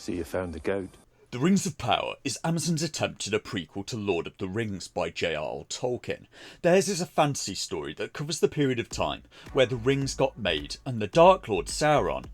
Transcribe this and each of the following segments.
See, you found the goat. The Rings of Power is Amazon's attempt at a prequel to Lord of the Rings by J.R.R. Tolkien. Theirs is a fantasy story that covers the period of time where the rings got made and the Dark Lord Sauron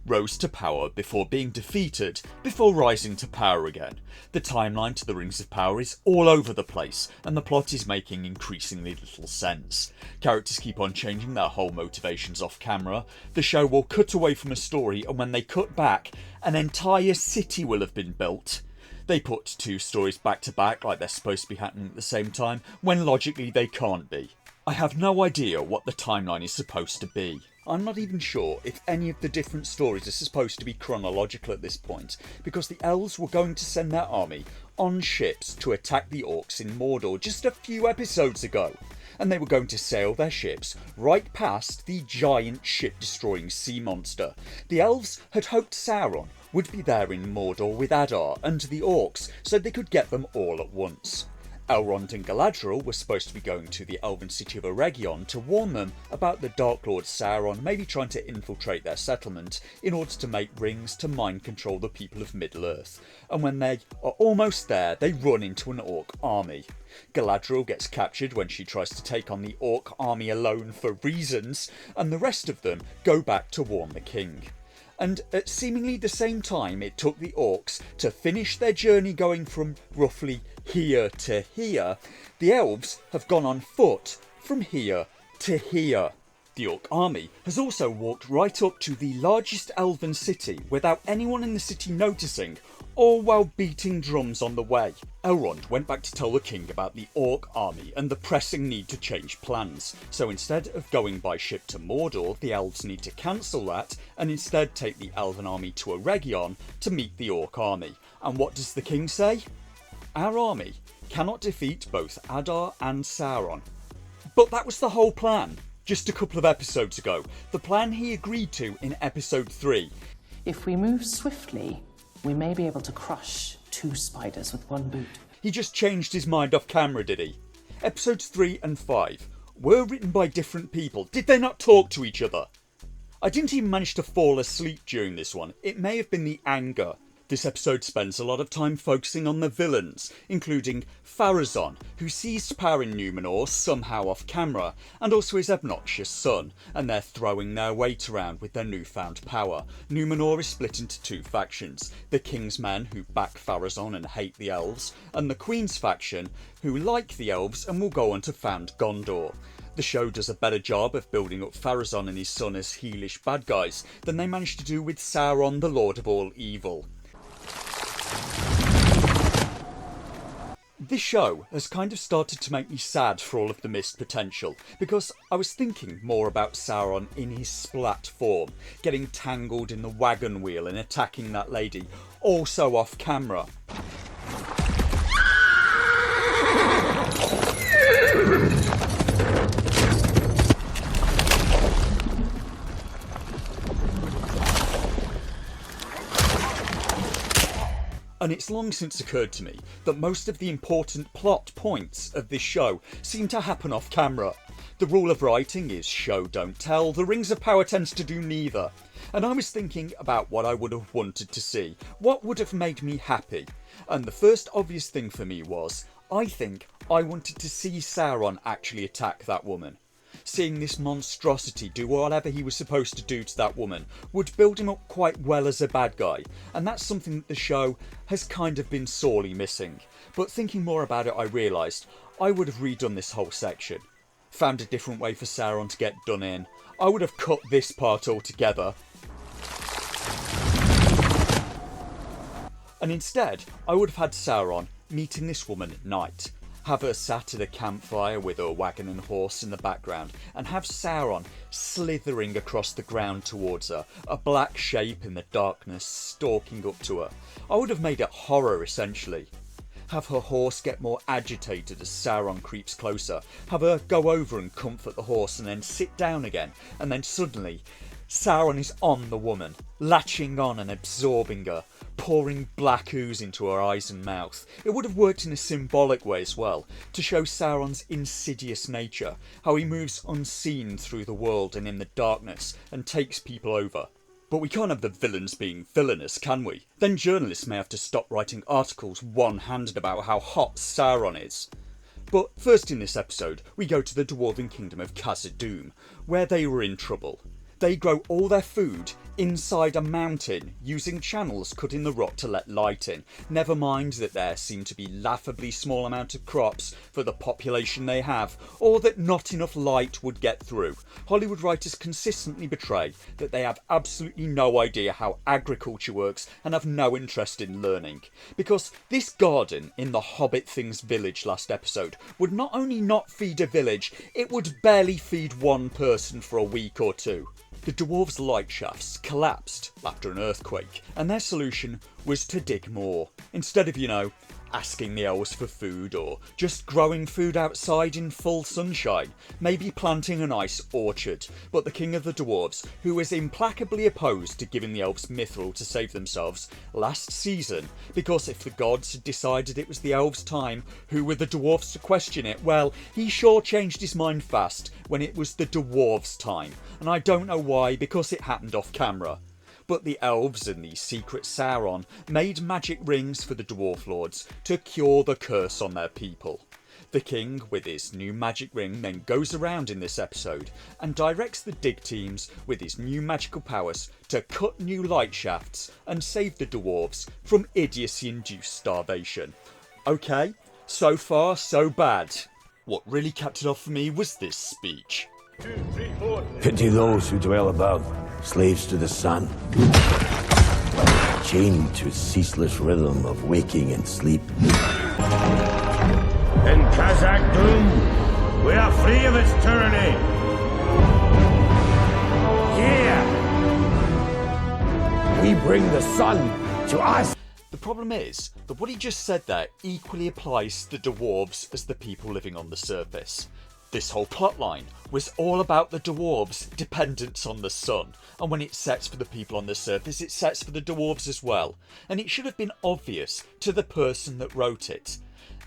rose to power before being defeated, before rising to power again. The timeline to the Rings of Power is all over the place, and the plot is making increasingly little sense. Characters keep on changing their whole motivations off camera, the show will cut away from a story, and when they cut back, an entire city will have been built. They put two stories back to back like they're supposed to be happening at the same time, when logically they can't be. I have no idea what the timeline is supposed to be. I'm not even sure if any of the different stories are supposed to be chronological at this point, because the elves were going to send their army on ships to attack the orcs in Mordor just a few episodes ago, and they were going to sail their ships right past the giant ship-destroying sea monster. The elves had hoped Sauron would be there in Mordor with Adar and the orcs so they could get them all at once. Elrond and Galadriel were supposed to be going to the elven city of Eregion to warn them about the Dark Lord Sauron maybe trying to infiltrate their settlement in order to make rings to mind control the people of Middle-earth. And when they are almost there, they run into an orc army. Galadriel gets captured when she tries to take on the orc army alone for reasons, and the rest of them go back to warn the king. And at seemingly the same time it took the orcs to finish their journey going from roughly here to here, the elves have gone on foot from here to here. The orc army has also walked right up to the largest elven city without anyone in the city noticing, all while beating drums on the way. Elrond went back to tell the king about the orc army and the pressing need to change plans, so instead of going by ship to Mordor, the elves need to cancel that and instead take the elven army to Eregion to meet the orc army. And what does the king say? Our army cannot defeat both Adar and Sauron. But that was the whole plan. Just a couple of episodes ago, the plan he agreed to in episode 3. If we move swiftly, we may be able to crush 2 spiders with 1 boot. He just changed his mind off camera, did he? Episodes 3 and 5 were written by different people. Did they not talk to each other? I didn't even manage to fall asleep during this one. It may have been the anger. This episode spends a lot of time focusing on the villains, including Pharazôn, who seized power in Numenor somehow off camera, and also his obnoxious son, and they're throwing their weight around with their newfound power. Numenor is split into 2 factions, the King's Men, who back Pharazôn and hate the elves, and the Queen's faction, who like the elves and will go on to found Gondor. The show does a better job of building up Pharazôn and his son as heelish bad guys than they managed to do with Sauron, the Lord of all evil. This show has kind of started to make me sad for all of the missed potential, because I was thinking more about Sauron in his splat form, getting tangled in the wagon wheel and attacking that lady, also off camera. And it's long since occurred to me that most of the important plot points of this show seem to happen off camera. The rule of writing is show don't tell, the Rings of Power tends to do neither. And I was thinking about what I would have wanted to see, what would have made me happy. And the first obvious thing for me was, I think I wanted to see Sauron actually attack that woman. Seeing this monstrosity do whatever he was supposed to do to that woman would build him up quite well as a bad guy, and that's something that the show has kind of been sorely missing. But thinking more about it, I realised I would have redone this whole section. Found a different way for Sauron to get done in. I would have cut this part altogether. And instead, I would have had Sauron meeting this woman at night. Have her sat at a campfire with her wagon and horse in the background, and have Sauron slithering across the ground towards her, a black shape in the darkness stalking up to her. I would have made it horror essentially. Have her horse get more agitated as Sauron creeps closer, have her go over and comfort the horse and then sit down again, and then suddenly Sauron is on the woman, latching on and absorbing her, pouring black ooze into her eyes and mouth. It would have worked in a symbolic way as well, to show Sauron's insidious nature, how he moves unseen through the world and in the darkness and takes people over. But we can't have the villains being villainous, can we? Then journalists may have to stop writing articles one-handed about how hot Sauron is. But first in this episode, we go to the Dwarven Kingdom of Khazad-dûm, where they were in trouble. They grow all their food inside a mountain, using channels cut in the rock to let light in. Never mind that there seem to be laughably small amount of crops for the population they have, or that not enough light would get through. Hollywood writers consistently betray that they have absolutely no idea how agriculture works and have no interest in learning. Because this garden in the Hobbit Things village last episode would not only not feed a village, it would barely feed one person for a week or two. The dwarves' light shafts collapsed after an earthquake, and their solution was to dig more. Instead of, asking the elves for food, or just growing food outside in full sunshine, maybe planting a nice orchard. But the king of the dwarves, who was implacably opposed to giving the elves mithril to save themselves last season, because if the gods had decided it was the elves' time, who were the dwarves to question it? Well, he sure changed his mind fast when it was the dwarves' time, and I don't know why, because it happened off camera. But the elves and the secret Sauron made magic rings for the dwarf lords to cure the curse on their people. The king, with his new magic ring, then goes around in this episode and directs the dig teams with his new magical powers to cut new light shafts and save the dwarves from idiocy-induced starvation. Okay, so far so bad. What really capped it off for me was this speech. Pity those who dwell above, slaves to the sun, chained to a ceaseless rhythm of waking and sleep. In Khazad-dûm, we are free of its tyranny. Here, we bring the sun to us. The problem is that what he just said there equally applies to the dwarves as the people living on the surface. This whole plotline was all about the dwarves' dependence on the sun, and when it sets for the people on the surface, it sets for the dwarves as well, and it should have been obvious to the person that wrote it.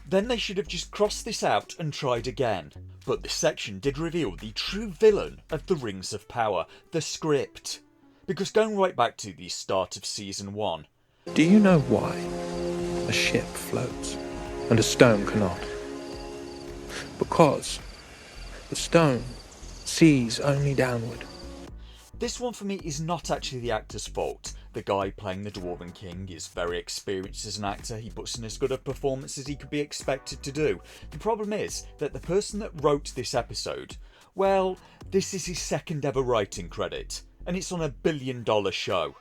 Then they should have just crossed this out and tried again. But this section did reveal the true villain of the Rings of Power, the script. Because going right back to the start of Season 1... Do you know why a ship floats and a stone cannot? Because the stone sees only downward. This one for me is not actually the actor's fault. The guy playing the Dwarven King is very experienced as an actor. He puts in as good a performance as he could be expected to do. The problem is that the person that wrote this episode, well, this is his second ever writing credit, and it's on a $1 billion show.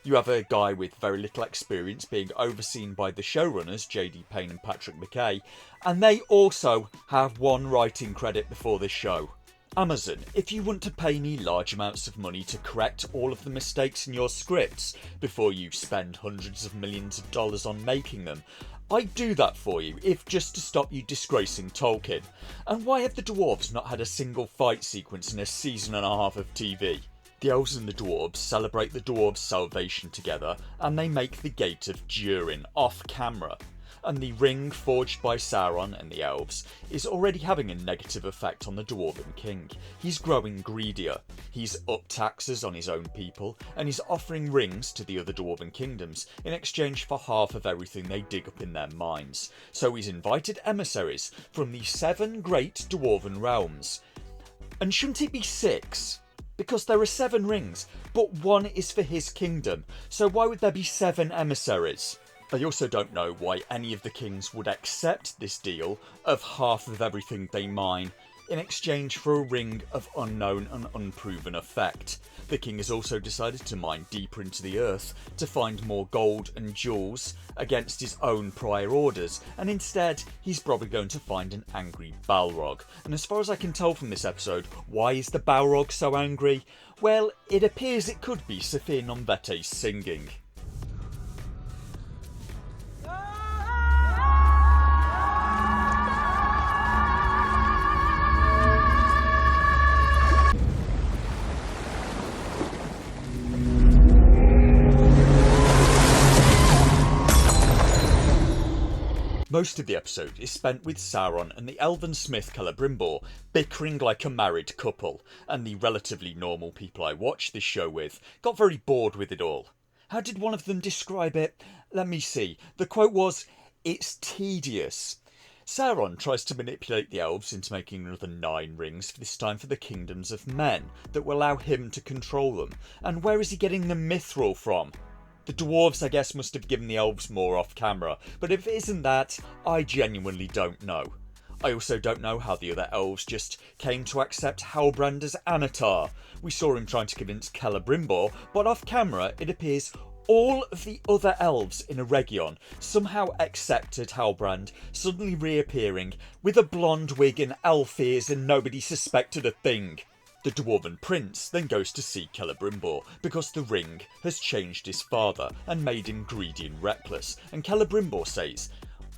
You have a guy with very little experience being overseen by the showrunners, J.D. Payne and Patrick McKay, and they also have one writing credit before this show. Amazon, if you want to pay me large amounts of money to correct all of the mistakes in your scripts before you spend hundreds of millions of dollars on making them, I'd do that for you, if just to stop you disgracing Tolkien. And why have the dwarves not had a single fight sequence in a season and a half of TV? The elves and the dwarves celebrate the dwarves' salvation together, and they make the Gate of Durin off camera. And the ring forged by Sauron and the elves is already having a negative effect on the Dwarven King. He's growing greedier, he's upped taxes on his own people, and he's offering rings to the other Dwarven kingdoms in exchange for half of everything they dig up in their mines. So he's invited emissaries from the 7 great Dwarven realms. And shouldn't it be 6? Because there are 7 rings, but 1 is for his kingdom, so why would there be 7 emissaries? I also don't know why any of the kings would accept this deal of half of everything they mine in exchange for a ring of unknown and unproven effect. The king has also decided to mine deeper into the earth to find more gold and jewels against his own prior orders, and instead he's probably going to find an angry Balrog. And as far as I can tell from this episode, why is the Balrog so angry? Well, it appears it could be Safir Nomvete's singing. Most of the episode is spent with Sauron and the elven smith Celebrimbor bickering like a married couple, and the relatively normal people I watched this show with got very bored with it all. How did one of them describe it? Let me see. The quote was, "It's tedious." Sauron tries to manipulate the elves into making another 9 rings, this time for the kingdoms of men, that will allow him to control them. And where is he getting the mithril from? The dwarves, I guess, must have given the elves more off camera, but if it isn't that, I genuinely don't know. I also don't know how the other elves just came to accept Halbrand as Anatar. We saw him trying to convince Celebrimbor, but off camera it appears all of the other elves in Eregion somehow accepted Halbrand, suddenly reappearing with a blonde wig and elf ears, and nobody suspected a thing. The dwarven prince then goes to see Celebrimbor because the ring has changed his father and made him greedy and reckless, and Celebrimbor says,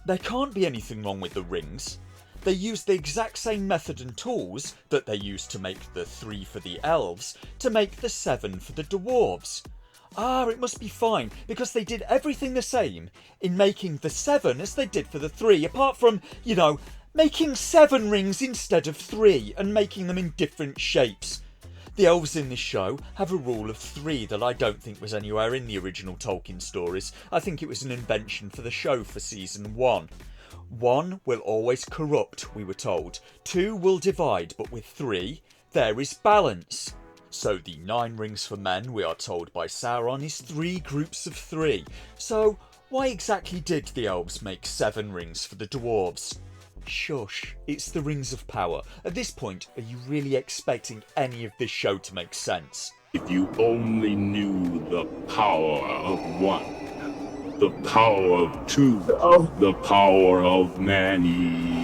"There can't be anything wrong with the rings. They use the exact same method and tools that they used to make the 3 for the elves to make the 7 for the dwarves. Ah, it must be fine, because they did everything the same in making the 7 as they did for the 3, apart from, making 7 rings instead of 3 and making them in different shapes." The elves in this show have a rule of 3 that I don't think was anywhere in the original Tolkien stories. I think it was an invention for the show for season 1. 1 will always corrupt, we were told. 2 will divide, but with 3, there is balance. So the 9 rings for men, we are told by Sauron, is 3 groups of 3. So why exactly did the elves make 7 rings for the dwarves? Shush, it's the Rings of Power. At this point, are you really expecting any of this show to make sense? If you only knew the power of 1, the power of 2, the power of many.